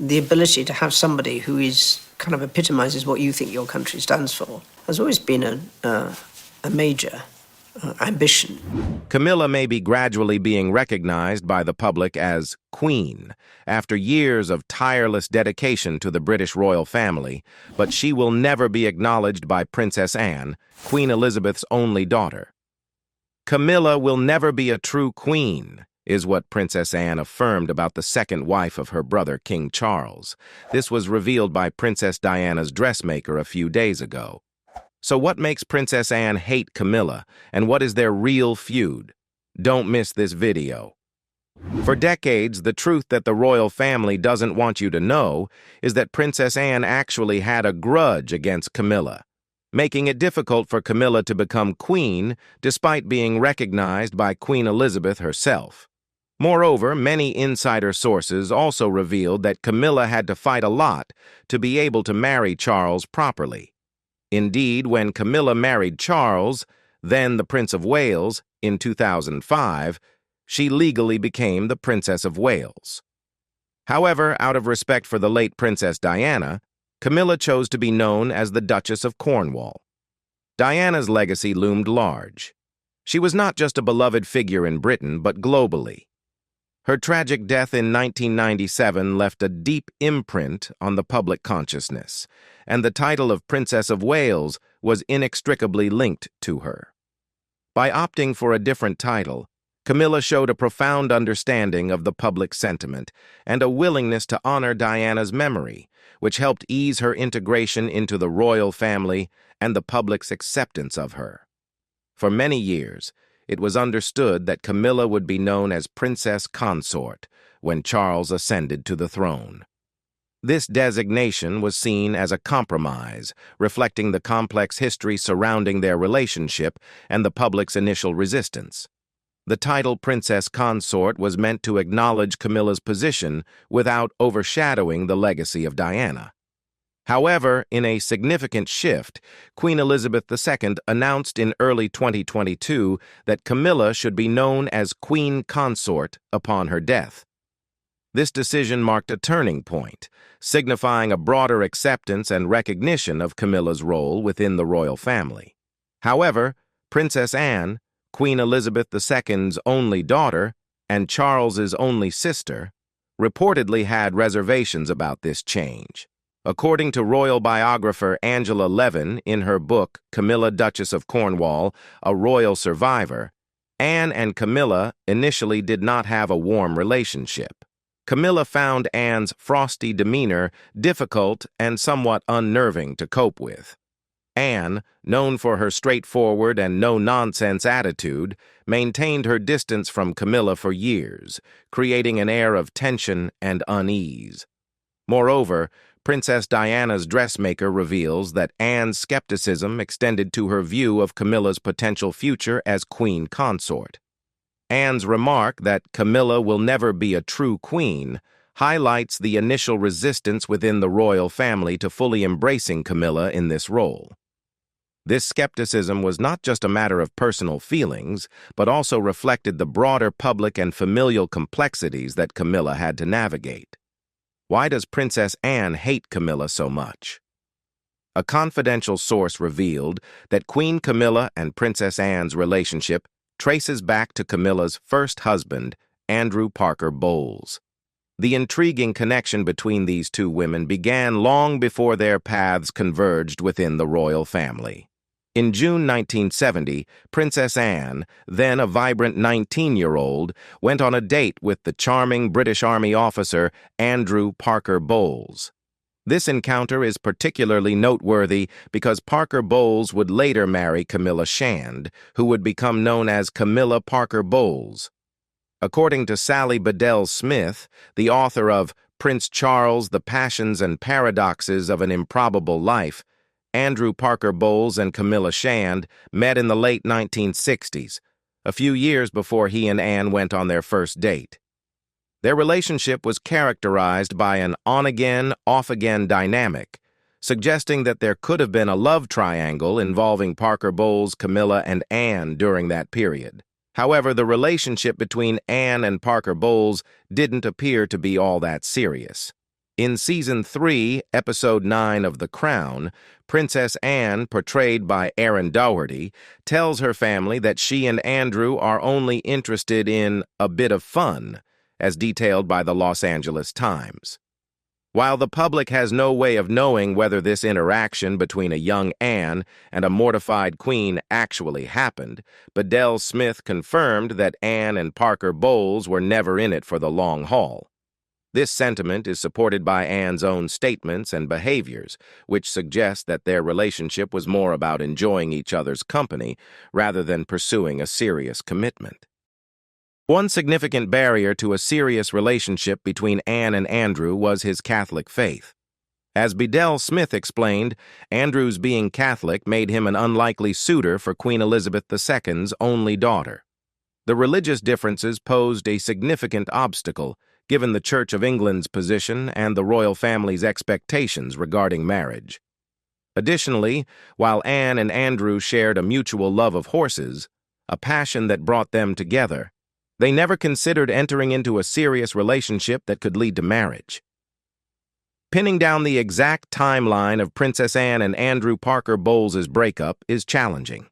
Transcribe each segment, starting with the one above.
the ability to have somebody who is kind of epitomizes what you think your country stands for has always been a major ambition. Camilla may be gradually being recognized by the public as Queen after years of tireless dedication to the British royal family, but she will never be acknowledged by Princess Anne, Queen Elizabeth's only daughter. Camilla will never be a true queen, is what Princess Anne affirmed about the second wife of her brother, King Charles. This was revealed by Princess Diana's dressmaker a few days ago. So what makes Princess Anne hate Camilla, and what is their real feud? Don't miss this video. For decades, the truth that the royal family doesn't want you to know is that Princess Anne actually had a grudge against Camilla, making it difficult for Camilla to become queen despite being recognized by Queen Elizabeth herself. Moreover, many insider sources also revealed that Camilla had to fight a lot to be able to marry Charles properly. Indeed, when Camilla married Charles, then the Prince of Wales, in 2005, she legally became the Princess of Wales. However, out of respect for the late Princess Diana, Camilla chose to be known as the Duchess of Cornwall. Diana's legacy loomed large. She was not just a beloved figure in Britain, but globally. Her tragic death in 1997 left a deep imprint on the public consciousness, and the title of Princess of Wales was inextricably linked to her. By opting for a different title, Camilla showed a profound understanding of the public sentiment and a willingness to honor Diana's memory, which helped ease her integration into the royal family and the public's acceptance of her. For many years, it was understood that Camilla would be known as Princess Consort when Charles ascended to the throne. This designation was seen as a compromise, reflecting the complex history surrounding their relationship and the public's initial resistance. The title Princess Consort was meant to acknowledge Camilla's position without overshadowing the legacy of Diana. However, in a significant shift, Queen Elizabeth II announced in early 2022 that Camilla should be known as Queen Consort upon her death. This decision marked a turning point, signifying a broader acceptance and recognition of Camilla's role within the royal family. However, Princess Anne, Queen Elizabeth II's only daughter and Charles's only sister, reportedly had reservations about this change. According to royal biographer Angela Levin in her book Camilla, Duchess of Cornwall, A Royal Survivor, Anne and Camilla initially did not have a warm relationship. Camilla found Anne's frosty demeanor difficult and somewhat unnerving to cope with. Anne, known for her straightforward and no-nonsense attitude, maintained her distance from Camilla for years, creating an air of tension and unease. Moreover, Princess Diana's dressmaker reveals that Anne's skepticism extended to her view of Camilla's potential future as Queen Consort. Anne's remark that Camilla will never be a true queen highlights the initial resistance within the royal family to fully embracing Camilla in this role. This skepticism was not just a matter of personal feelings, but also reflected the broader public and familial complexities that Camilla had to navigate. Why does Princess Anne hate Camilla so much? A confidential source revealed that Queen Camilla and Princess Anne's relationship traces back to Camilla's first husband, Andrew Parker Bowles. The intriguing connection between these two women began long before their paths converged within the royal family. In June 1970, Princess Anne, then a vibrant 19-year-old, went on a date with the charming British Army officer Andrew Parker Bowles. This encounter is particularly noteworthy because Parker Bowles would later marry Camilla Shand, who would become known as Camilla Parker Bowles. According to Sally Bedell Smith, the author of Prince Charles, The Passions and Paradoxes of an Improbable Life, Andrew Parker Bowles and Camilla Shand met in the late 1960s, a few years before he and Anne went on their first date. Their relationship was characterized by an on-again, off-again dynamic, suggesting that there could have been a love triangle involving Parker Bowles, Camilla, and Anne during that period. However, the relationship between Anne and Parker Bowles didn't appear to be all that serious. In Season 3, Episode 9 of The Crown, Princess Anne, portrayed by Erin Doherty, tells her family that she and Andrew are only interested in a bit of fun, as detailed by the Los Angeles Times. While the public has no way of knowing whether this interaction between a young Anne and a mortified Queen actually happened, Bedell Smith confirmed that Anne and Parker Bowles were never in it for the long haul. This sentiment is supported by Anne's own statements and behaviors, which suggest that their relationship was more about enjoying each other's company rather than pursuing a serious commitment. One significant barrier to a serious relationship between Anne and Andrew was his Catholic faith. As Bedell Smith explained, Andrew's being Catholic made him an unlikely suitor for Queen Elizabeth II's only daughter. The religious differences posed a significant obstacle, given the Church of England's position and the royal family's expectations regarding marriage. Additionally, while Anne and Andrew shared a mutual love of horses, a passion that brought them together, they never considered entering into a serious relationship that could lead to marriage. Pinning down the exact timeline of Princess Anne and Andrew Parker Bowles' breakup is challenging.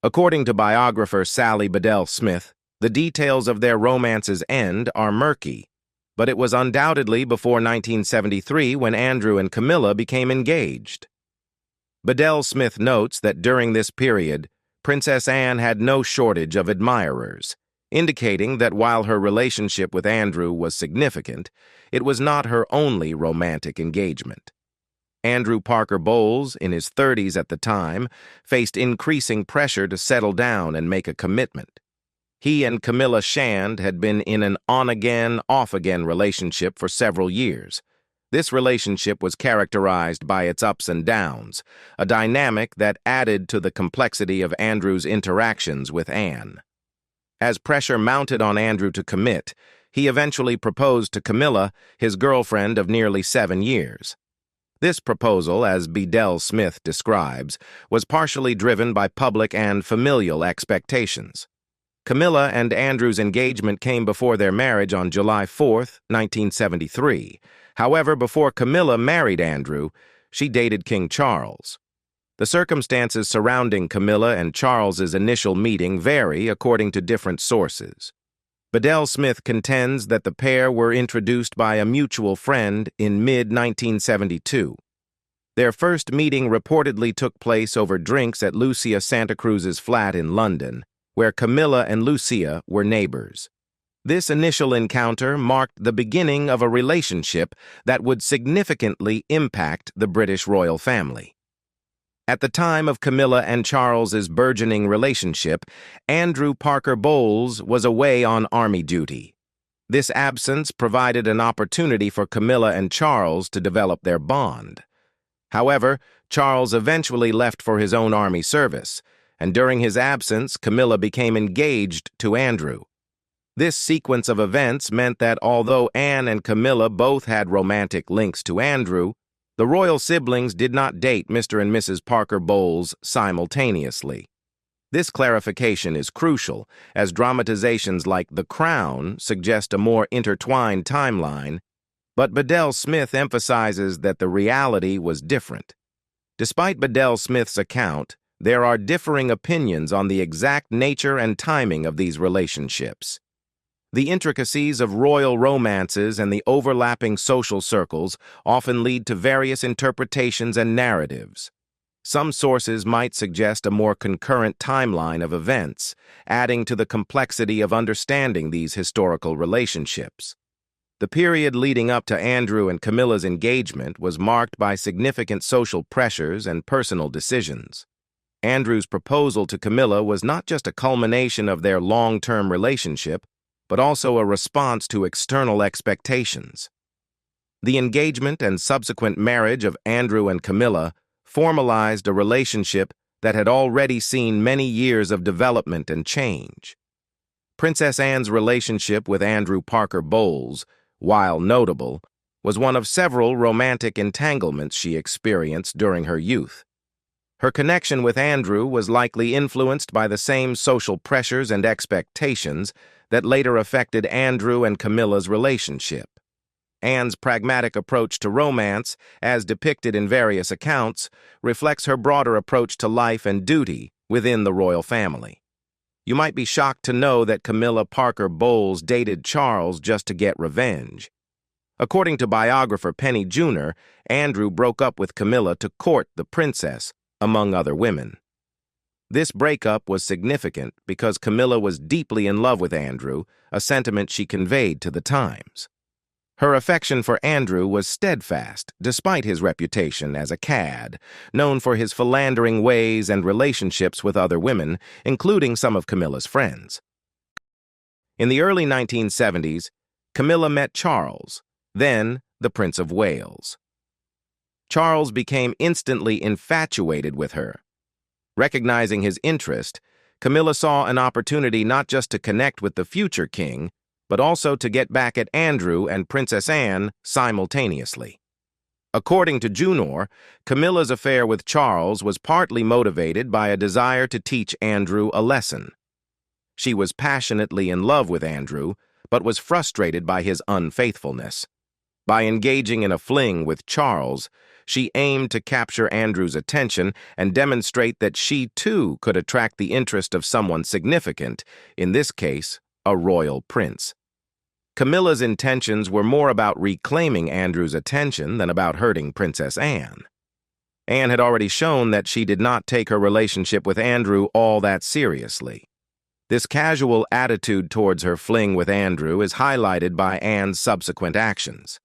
According to biographer Sally Bedell Smith, the details of their romance's end are murky, but it was undoubtedly before 1973 when Andrew and Camilla became engaged. Bedell Smith notes that during this period, Princess Anne had no shortage of admirers, indicating that while her relationship with Andrew was significant, it was not her only romantic engagement. Andrew Parker Bowles, in his 30s at the time, faced increasing pressure to settle down and make a commitment. He and Camilla Shand had been in an on-again, off-again relationship for several years. This relationship was characterized by its ups and downs, a dynamic that added to the complexity of Andrew's interactions with Anne. As pressure mounted on Andrew to commit, he eventually proposed to Camilla, his girlfriend of nearly 7 years. This proposal, as Bedell Smith describes, was partially driven by public and familial expectations. Camilla and Andrew's engagement came before their marriage on July 4, 1973. However, before Camilla married Andrew, she dated King Charles. The circumstances surrounding Camilla and Charles's initial meeting vary according to different sources. Bedell Smith contends that the pair were introduced by a mutual friend in mid-1972. Their first meeting reportedly took place over drinks at Lucia Santa Cruz's flat in London, where Camilla and Lucia were neighbors. This initial encounter marked the beginning of a relationship that would significantly impact the British royal family. At the time of Camilla and Charles's burgeoning relationship, Andrew Parker Bowles was away on army duty. This absence provided an opportunity for Camilla and Charles to develop their bond. However, Charles eventually left for his own army service, and during his absence, Camilla became engaged to Andrew. This sequence of events meant that although Anne and Camilla both had romantic links to Andrew, the royal siblings did not date Mr. and Mrs. Parker Bowles simultaneously. This clarification is crucial, as dramatizations like The Crown suggest a more intertwined timeline, but Bedell Smith emphasizes that the reality was different. Despite Bedell Smith's account, there are differing opinions on the exact nature and timing of these relationships. The intricacies of royal romances and the overlapping social circles often lead to various interpretations and narratives. Some sources might suggest a more concurrent timeline of events, adding to the complexity of understanding these historical relationships. The period leading up to Andrew and Camilla's engagement was marked by significant social pressures and personal decisions. Andrew's proposal to Camilla was not just a culmination of their long-term relationship, but also a response to external expectations. The engagement and subsequent marriage of Andrew and Camilla formalized a relationship that had already seen many years of development and change. Princess Anne's relationship with Andrew Parker Bowles, while notable, was one of several romantic entanglements she experienced during her youth. Her connection with Andrew was likely influenced by the same social pressures and expectations that later affected Andrew and Camilla's relationship. Anne's pragmatic approach to romance, as depicted in various accounts, reflects her broader approach to life and duty within the royal family. You might be shocked to know that Camilla Parker Bowles dated Charles just to get revenge. According to biographer Penny Junor, Andrew broke up with Camilla to court the princess, among other women. This breakup was significant because Camilla was deeply in love with Andrew, a sentiment she conveyed to the Times. Her affection for Andrew was steadfast, despite his reputation as a cad, known for his philandering ways and relationships with other women, including some of Camilla's friends. In the early 1970s, Camilla met Charles, then the Prince of Wales. Charles became instantly infatuated with her. Recognizing his interest, Camilla saw an opportunity not just to connect with the future king, but also to get back at Andrew and Princess Anne simultaneously. According to Junor, Camilla's affair with Charles was partly motivated by a desire to teach Andrew a lesson. She was passionately in love with Andrew, but was frustrated by his unfaithfulness. By engaging in a fling with Charles, she aimed to capture Andrew's attention and demonstrate that she, too, could attract the interest of someone significant, in this case, a royal prince. Camilla's intentions were more about reclaiming Andrew's attention than about hurting Princess Anne. Anne had already shown that she did not take her relationship with Andrew all that seriously. This casual attitude towards her fling with Andrew is highlighted by Anne's subsequent actions.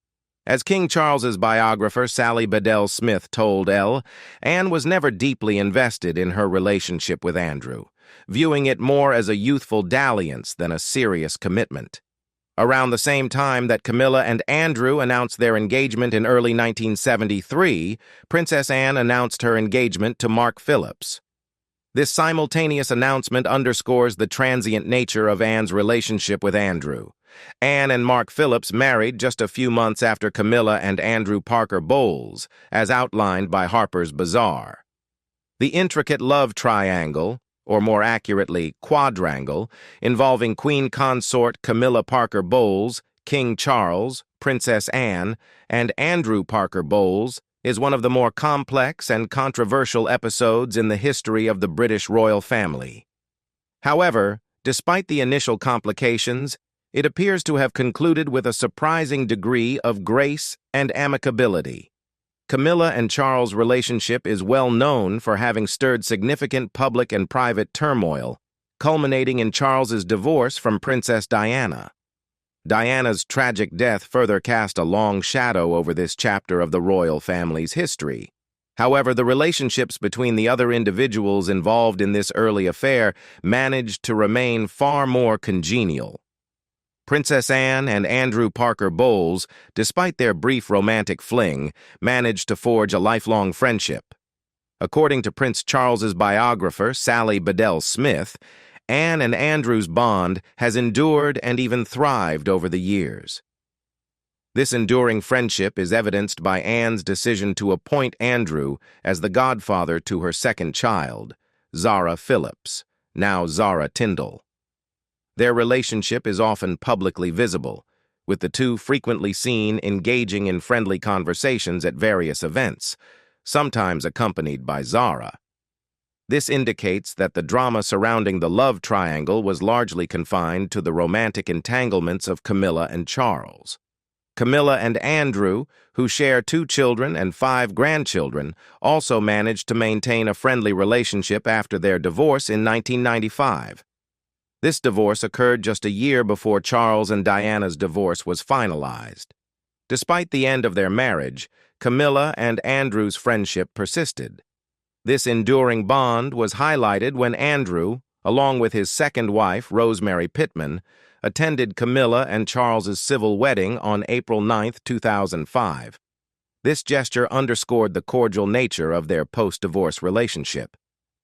As King Charles's biographer Sally Bedell Smith told Elle, Anne was never deeply invested in her relationship with Andrew, viewing it more as a youthful dalliance than a serious commitment. Around the same time that Camilla and Andrew announced their engagement in early 1973, Princess Anne announced her engagement to Mark Phillips. This simultaneous announcement underscores the transient nature of Anne's relationship with Andrew. Anne and Mark Phillips married just a few months after Camilla and Andrew Parker Bowles, as outlined by Harper's Bazaar. The intricate love triangle, or more accurately, quadrangle, involving Queen Consort Camilla Parker Bowles, King Charles, Princess Anne, and Andrew Parker Bowles, is one of the more complex and controversial episodes in the history of the British royal family. However, despite the initial complications, it appears to have concluded with a surprising degree of grace and amicability. Camilla and Charles' relationship is well known for having stirred significant public and private turmoil, culminating in Charles's divorce from Princess Diana. Diana's tragic death further cast a long shadow over this chapter of the royal family's history. However, the relationships between the other individuals involved in this early affair managed to remain far more congenial. Princess Anne and Andrew Parker Bowles, despite their brief romantic fling, managed to forge a lifelong friendship. According to Prince Charles's biographer, Sally Bedell Smith, Anne and Andrew's bond has endured and even thrived over the years. This enduring friendship is evidenced by Anne's decision to appoint Andrew as the godfather to her second child, Zara Phillips, now Zara Tyndall. Their relationship is often publicly visible, with the two frequently seen engaging in friendly conversations at various events, sometimes accompanied by Zara. This indicates that the drama surrounding the love triangle was largely confined to the romantic entanglements of Camilla and Charles. Camilla and Andrew, who share 2 children and 5 grandchildren, also managed to maintain a friendly relationship after their divorce in 1995. This divorce occurred just a year before Charles and Diana's divorce was finalized. Despite the end of their marriage, Camilla and Andrew's friendship persisted. This enduring bond was highlighted when Andrew, along with his second wife, Rosemary Pittman, attended Camilla and Charles's civil wedding on April 9, 2005. This gesture underscored the cordial nature of their post-divorce relationship.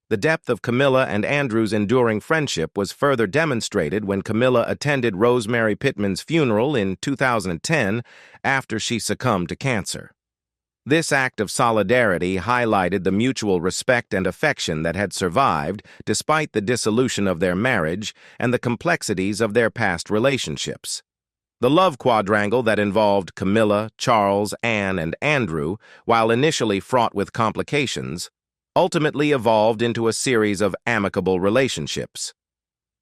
The depth of Camilla and Andrew's enduring friendship was further demonstrated when Camilla attended Rosemary Pittman's funeral in 2010 after she succumbed to cancer. This act of solidarity highlighted the mutual respect and affection that had survived despite the dissolution of their marriage and the complexities of their past relationships. The love quadrangle that involved Camilla, Charles, Anne, and Andrew, while initially fraught with complications, ultimately evolved into a series of amicable relationships.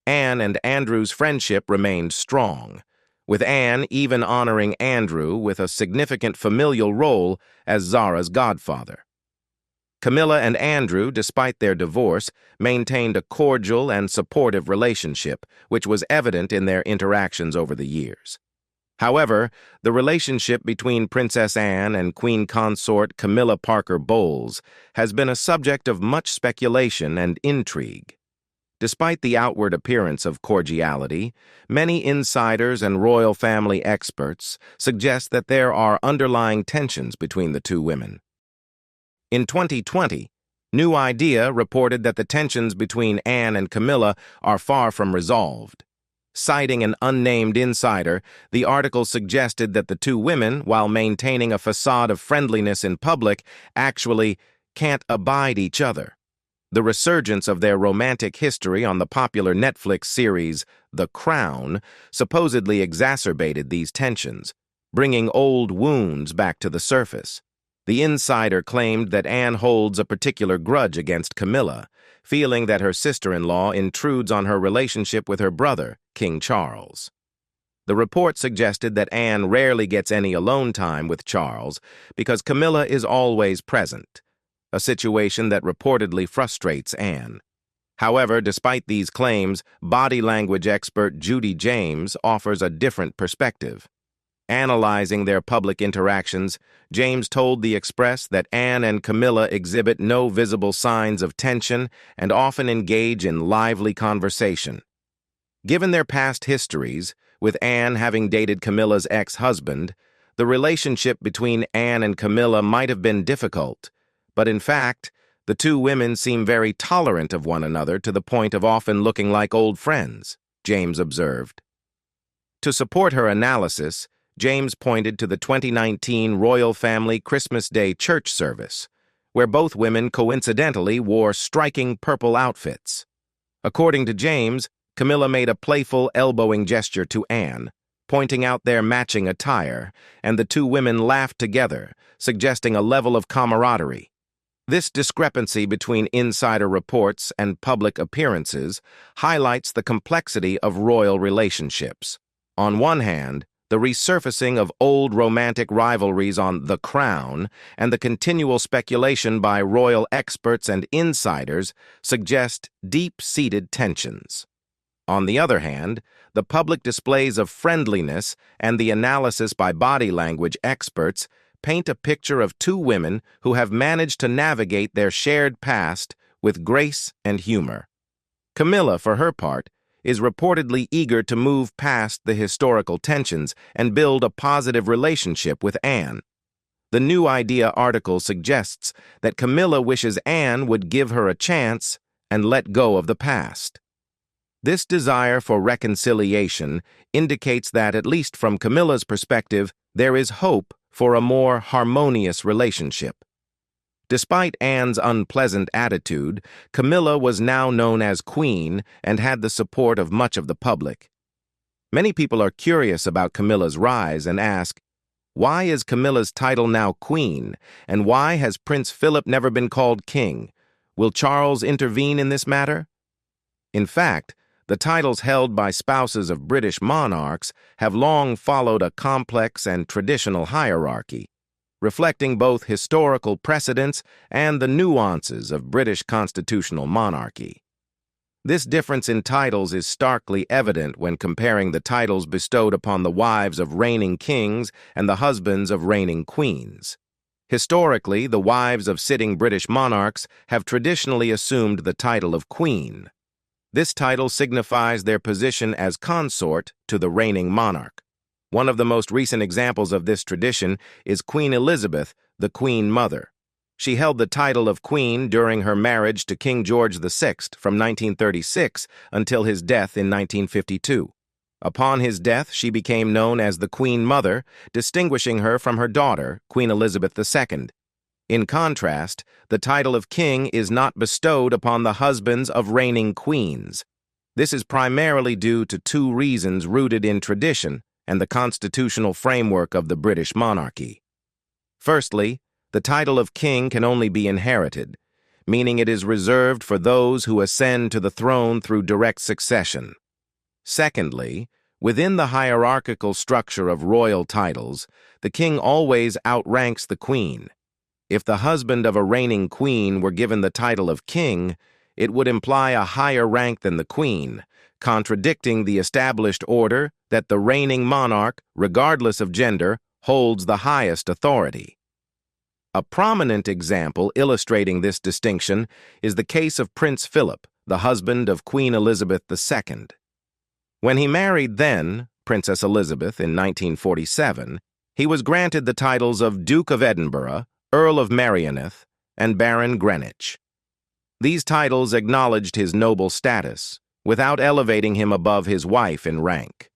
Anne and Andrew's friendship remained strong, with Anne even honoring Andrew with a significant familial role as Zara's godfather. Camilla and Andrew, despite their divorce, maintained a cordial and supportive relationship, which was evident in their interactions over the years. However, the relationship between Princess Anne and Queen Consort Camilla Parker Bowles has been a subject of much speculation and intrigue. Despite the outward appearance of cordiality, many insiders and royal family experts suggest that there are underlying tensions between the two women. In 2020, New Idea reported that the tensions between Anne and Camilla are far from resolved. Citing an unnamed insider, the article suggested that the two women, while maintaining a facade of friendliness in public, actually can't abide each other. The resurgence of their romantic history on the popular Netflix series The Crown supposedly exacerbated these tensions, bringing old wounds back to the surface. The insider claimed that Anne holds a particular grudge against Camilla, feeling that her sister-in-law intrudes on her relationship with her brother, King Charles. The report suggested that Anne rarely gets any alone time with Charles because Camilla is always present, a situation that reportedly frustrates Anne. However, despite these claims, body language expert Judy James offers a different perspective. Analyzing their public interactions, James told The Express that Anne and Camilla exhibit no visible signs of tension and often engage in lively conversation. Given their past histories, with Anne having dated Camilla's ex-husband, the relationship between Anne and Camilla might have been difficult, but in fact, the two women seem very tolerant of one another to the point of often looking like old friends, James observed. To support her analysis, James pointed to the 2019 Royal Family Christmas Day church service, where both women coincidentally wore striking purple outfits. According to James, Camilla made a playful elbowing gesture to Anne, pointing out their matching attire, and the two women laughed together, suggesting a level of camaraderie. This discrepancy between insider reports and public appearances highlights the complexity of royal relationships. On one hand, the resurfacing of old romantic rivalries on The Crown and the continual speculation by royal experts and insiders suggest deep-seated tensions. On the other hand, the public displays of friendliness and the analysis by body language experts paint a picture of two women who have managed to navigate their shared past with grace and humor. Camilla, for her part, is reportedly eager to move past the historical tensions and build a positive relationship with Anne. The New Idea article suggests that Camilla wishes Anne would give her a chance and let go of the past. This desire for reconciliation indicates that, at least from Camilla's perspective, there is hope for a more harmonious relationship. Despite Anne's unpleasant attitude, Camilla was now known as Queen and had the support of much of the public. Many people are curious about Camilla's rise and ask, why is Camilla's title now Queen, and why has Prince Philip never been called King? Will Charles intervene in this matter? In fact, the titles held by spouses of British monarchs have long followed a complex and traditional hierarchy, reflecting both historical precedents and the nuances of British constitutional monarchy. This difference in titles is starkly evident when comparing the titles bestowed upon the wives of reigning kings and the husbands of reigning queens. Historically, the wives of sitting British monarchs have traditionally assumed the title of Queen. This title signifies their position as consort to the reigning monarch. One of the most recent examples of this tradition is Queen Elizabeth, the Queen Mother. She held the title of Queen during her marriage to King George VI from 1936 until his death in 1952. Upon his death, she became known as the Queen Mother, distinguishing her from her daughter, Queen Elizabeth II. In contrast, the title of king is not bestowed upon the husbands of reigning queens. This is primarily due to two reasons rooted in tradition and the constitutional framework of the British monarchy. Firstly, the title of king can only be inherited, meaning it is reserved for those who ascend to the throne through direct succession. Secondly, within the hierarchical structure of royal titles, the king always outranks the queen. If the husband of a reigning queen were given the title of king, it would imply a higher rank than the queen, contradicting the established order that the reigning monarch, regardless of gender, holds the highest authority. A prominent example illustrating this distinction is the case of Prince Philip, the husband of Queen Elizabeth II. When he married then, Princess Elizabeth, in 1947, he was granted the titles of Duke of Edinburgh, Earl of Merioneth, and Baron Greenwich. These titles acknowledged his noble status, without elevating him above his wife in rank.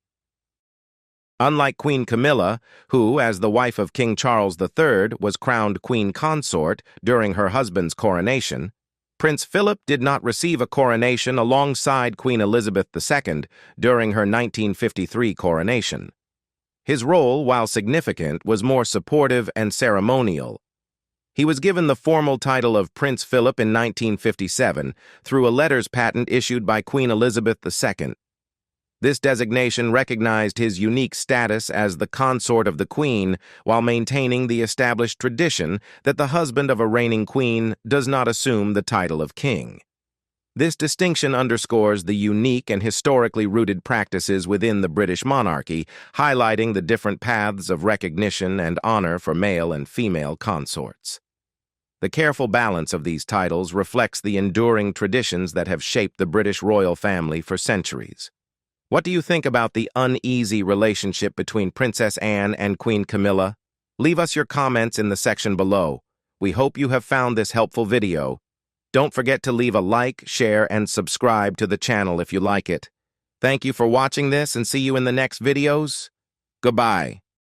Unlike Queen Camilla, who, as the wife of King Charles III, was crowned Queen Consort during her husband's coronation, Prince Philip did not receive a coronation alongside Queen Elizabeth II during her 1953 coronation. His role, while significant, was more supportive and ceremonial. He was given the formal title of Prince Philip in 1957 through a letters patent issued by Queen Elizabeth II. This designation recognized his unique status as the consort of the Queen while maintaining the established tradition that the husband of a reigning queen does not assume the title of king. This distinction underscores the unique and historically rooted practices within the British monarchy, highlighting the different paths of recognition and honor for male and female consorts. The careful balance of these titles reflects the enduring traditions that have shaped the British royal family for centuries. What do you think about the uneasy relationship between Princess Anne and Queen Camilla? Leave us your comments in the section below. We hope you have found this helpful video. Don't forget to leave a like, share, and subscribe to the channel if you like it. Thank you for watching this and see you in the next videos. Goodbye.